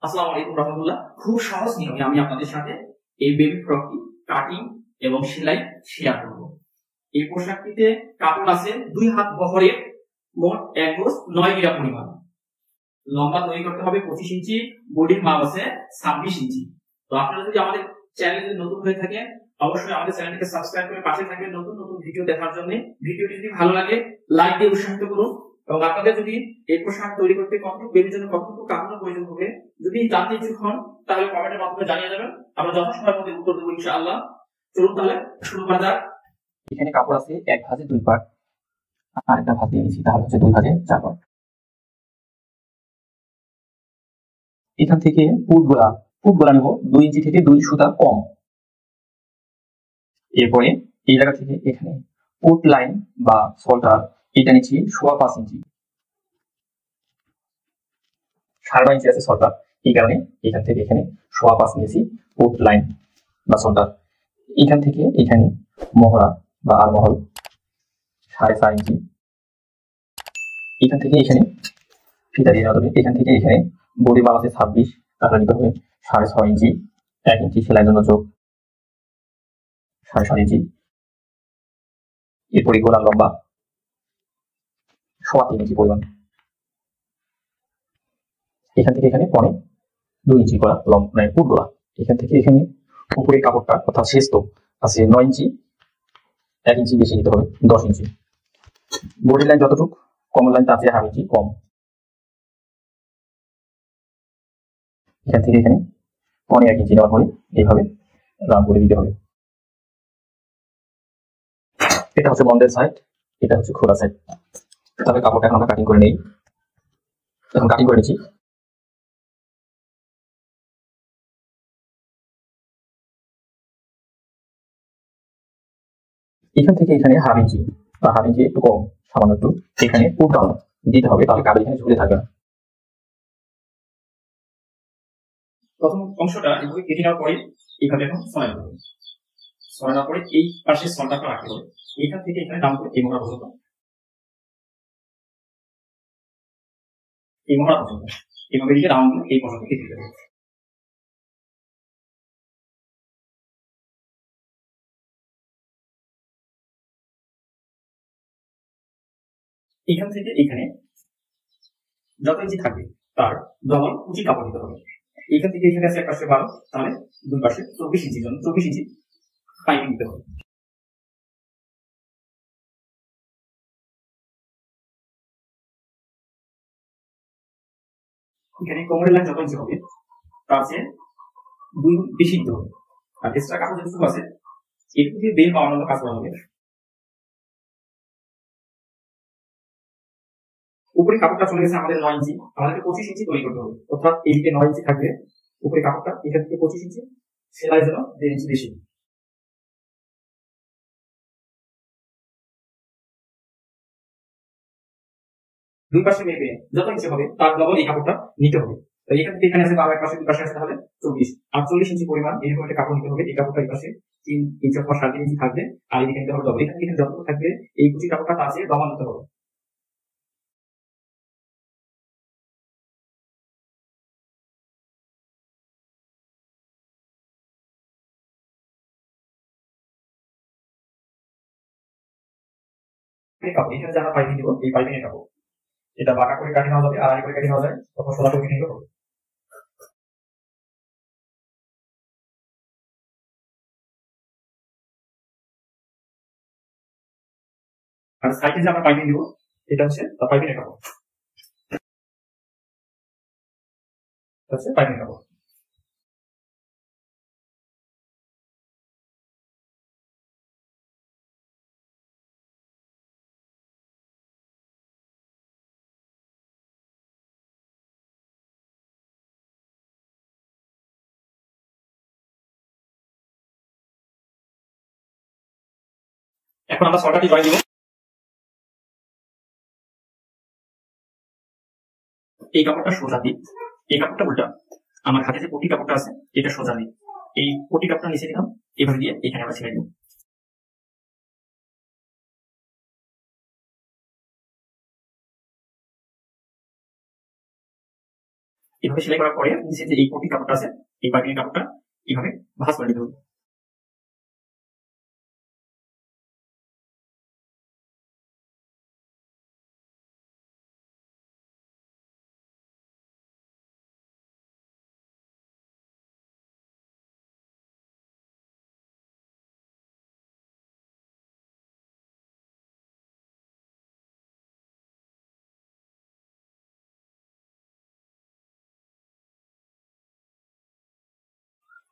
আসসালামু আলাইকুম রহমতুল্লাহ। খুব সহজ নিয়মে আমি আপনাদের সাথে এই বেবি ফ্রকটি কাটিং এবং সেলাই শেয়ার করব। এই পোশাকটিতে কাপড় আছে 2 হাত বহরের, মোট 1 গজ 9 গিরা পরিমাণ। লম্বা তৈরি করতে হবে 25 ইঞ্চি, বডির মাপ আছে 26 ইঞ্চি। তো আপনারা যদি আমাদের চ্যানেলে নতুন হয়ে থাকেন, অবশ্যই আমাদের চ্যানেলটিকে সাবস্ক্রাইব করে পাশে থাকবেন নতুন নতুন ভিডিও দেখার জন্য। ভিডিওটি যদি ভালো লাগে লাইক দিয়ে উৎসাহিত করুন, এবং আপনাদের যদি এই পোশাক তৈরি করতে কতটুকু বেবির জন্য কতটুকু কাপড়ের প্রয়োজন হবে যদি জানতে ইচ্ছুক হন, তাহলে কমেন্টের মাধ্যমে জানিয়ে যাবেন, আমরা যথাসময়ের মধ্যে উত্তর দেবো ইনশাআল্লাহ। চলুন তাহলে শুরু করা যাক। এখানে কাপড় আছে 1 ভাঁজে 2 পার্ট, আর একটা ভাঁজ দিয়ে নিচ্ছি, তাহলে হচ্ছে 2 ভাঁজে 4 পার্ট। এখান থেকে পুট গোলা নেব 2 ইঞ্চি থেকে 2 সুতা কম। এরপরে এই জায়গা থেকে এখানে পুট লাইন বা শোল্ডার এটা নিচ্ছি 5.25 ইঞ্চি, 9.5 ইঞ্চি আছে শোল্ডার, এই কারণে এখান থেকে এখানে 5.25 নিয়েছি পুট লাইন বা শোল্ডার। এখান থেকে এখানে মহড়া বা আরমহল 4.5 ইঞ্চি। এখান থেকে এখানে ফিতা দিয়ে নেওয়া যাবে। এখান থেকে এখানে বডি মাপ আছে 26, তাহলে নিতে হবে 6.5 ইঞ্চি। 1 ইঞ্চি সেলাইয়ের জন্য যোগ 7.5 ইঞ্চি। এরপরে গোলার লম্বা 3.25 ইঞ্চি পরিমাণ। এখান থেকে এখানে 2 ইঞ্চি গোলা লম্বা, মানে পুট গোলা। এখান থেকে এখানে উপরে কাপড়টা অর্থাৎ শেষ তো আছে 9 ইঞ্চি, 1 ইঞ্চি বেশি নিতে হবে 10 ইঞ্চি। বডি লাইন যতটুকু, কমন লাইন তার চেয়ে 1/2 ইঞ্চি কম। এখান থেকে এখানে 1 ইঞ্চি নেওয়ার পরে এইভাবে রাউন্ড করে দিতে হবে। এটা হচ্ছে বন্ধের সাইড, এটা হচ্ছে খোলা সাইড। তবে কাপড়টা এখন আমরা কাটিং করে নেই। এখন কাটিং করে নিচ্ছি। এখান থেকে এখানে 1/2 ইঞ্চি বা 1/2 ইঞ্চি একটু কম, সামান্য একটু এখানে পুট ডাউন দিতে হবে, তাহলে কাপড় এখানে ঝুলে থাকবে না। প্রথম অংশটা এভাবে কেটে নেওয়ার পরে এইভাবে এখন সরানো হবে। সরানোর পরে এই পাশে সলটাটা রাখতে হবে। এখান থেকে এখানে ডাউন করে এই মোড়া পর্যন্ত, এই মোড়া পর্যন্ত এইভাবে দিকে রাউন্ড করে এই পর্যন্ত কেটে দিতে হবে। এখান থেকে এখানে যত ইঞ্চি থাকবে তার ডবল উঁচি কাপড় দিতে হবে। এখান থেকে এখানে আছে 1 পাশে 12, তাহলে 2 পাশে 24 ইঞ্চির জন্য 24 ইঞ্চি পাইপিং দিতে হবে। এখানে কোমরের লাইন যত ইঞ্চি হবে তার চেয়ে 2 বেশি দিতে হবে। আর এক্সট্রা কাপড় যেটুকু আছে এটুকু দিয়ে বেল বা অন্যান্য কাজ করা হবে। উপরে কাপড়টা চলে গেছে আমাদের 9 ইঞ্চি, আমাদেরকে 25 ইঞ্চি তৈরি করতে হবে। অর্থাৎ এইদিকে 9 ইঞ্চি থাকবে, উপরে কাপড়টা এখান থেকে 25 ইঞ্চি, সেলাই জন্য 1.5 ইঞ্চি বেশি। দুই পাশে মেপে যত ইঞ্চি হবে তার ডবল এই কাপড়টা নিতে হবে। তো এখান থেকে এখানে আছে 12, এক পাশে 2 পাশে আছে, তাহলে 24, 48 ইঞ্চি পরিমাণ এরকম একটা কাপড় নিতে হবে। এই কাপড়টা এই পাশে 3 ইঞ্চি অথবা 3.5 ইঞ্চি থাকবে, আর এদিকে নিতে হবে ডবল। এখান থেকে যতটুকু থাকবে এই কুচি কাপড়টা তার চেয়ে ডবল নিতে হবে। কাপড় এখানে যারা পাইপিং দিব, এই পাইপিং এর কাপড় এটা বাঁকা করে কাটি নেওয়া যাবে, আড়াই করে কাটি নেওয়া যায়, তখন সোজা করে নিতে হবে। আর সাইডে যে আমরা পাইপিং দিব এটা হচ্ছে পাইপিং এর কাপড়, হচ্ছে পাইপিং কাপড়। এখন আমরা ছয়টা জয়েন দিব। এই কাপড়টা সোজা দিক, এই কাপড়টা উল্টা। আমার হাতে যে পটি কাপড়টা আছে এটা সোজা দিক, এই পটি কাপড়টা নিচে দিলাম, এভাবে দিয়ে এখানে আমরা ছেড়ে দিব। এভাবে সেলাই করার পরে নিচে যে এই পটি কাপড়টা আছে, এই পাইপিং কাপড়টা এইভাবে ভাঁজ করে দিতে হবে।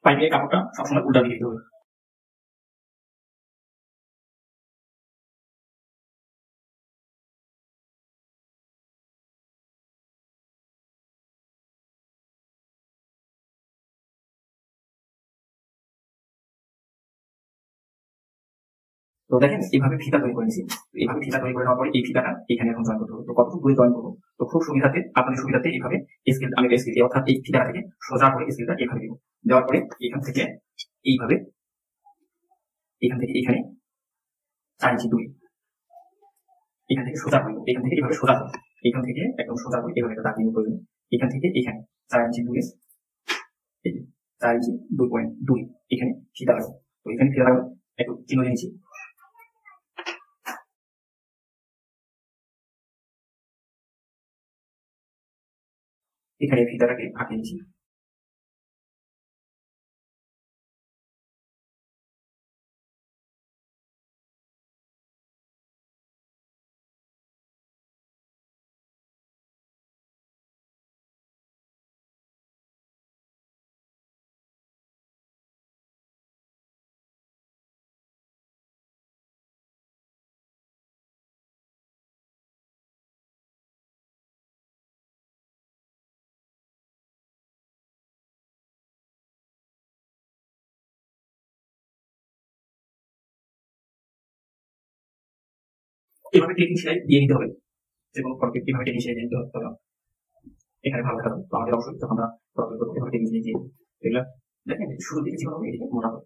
পাইপিং কাপড়টা সবসময় উল্টা দিকে দিতে হবে। তো দেখেন এইভাবে ফিতা তৈরি করে নিছি। এইভাবে ফিতা তৈরি করে নেওয়ার পরে এই ফিতাটা এখানে এখন জয়েন করতে হবে। তো কতটুকু দূরে জয়েন করবো, তো খুব সুবিধাতে আপনাদের সুবিধাতে এইভাবে স্কেল, আমি স্কেল অর্থাৎ এই ফিতাটা থেকে সোজা করে স্কেলটা এইভাবে দিব। দেওয়ার পরে এখান থেকে এইভাবে, এখান থেকে এখানে 4 ইঞ্চি দূরে এখান থেকে সোজা করবো। এখান থেকে এইভাবে সোজা করবো, এখান থেকে একদম সোজা করে এভাবে একটা দাগ দিয়ে করবেন। এখান থেকে এখানে 4 ইঞ্চি দূরে, এই যে 4 ইঞ্চি 2.2 এখানে ফিতা লাগাবো। তো এখানে ফিতা লাগাবো, একটু চিহ্ন দিয়ে নিচ্ছি। এখানে ফিতাটাকে আঁকে নিচ্ছি। এভাবে টেকিং সেলাই দিয়ে নিতে হবে, যে কোনো ফর্মকে কিভাবে টেকিং সেলাই দিয়ে নিতে হবে। এখানে ভালো দেখা যাবে। তো আমাদের অবশ্যই যখন আমরা প্রয়োগ করবো এভাবে টেকিং সেলাই দিয়ে এগুলো দেখেন শুরু দিকে যেভাবে এদিকে মোটা হবে।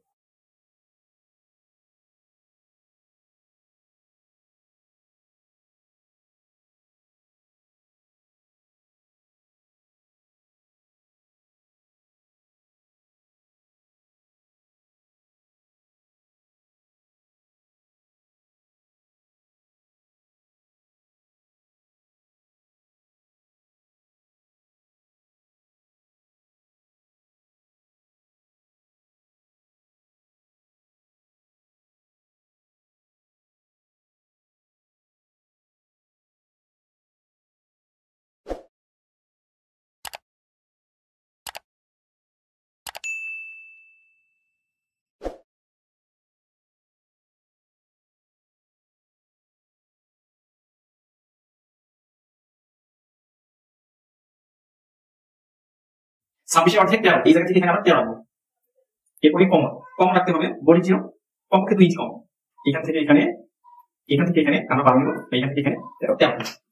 ছাব্বিশের অর্ধেক 13, এই জায়গা থেকে এখানে আমরা 13 রাখবো। এরপরে কম কম রাখতে হবে, বডি ছিল কমপক্ষে 2 ইঞ্চি কম। এখান থেকে এখানে, এখান থেকে এখানে আমরা 12 নিব, এখান থেকে এখানে 13।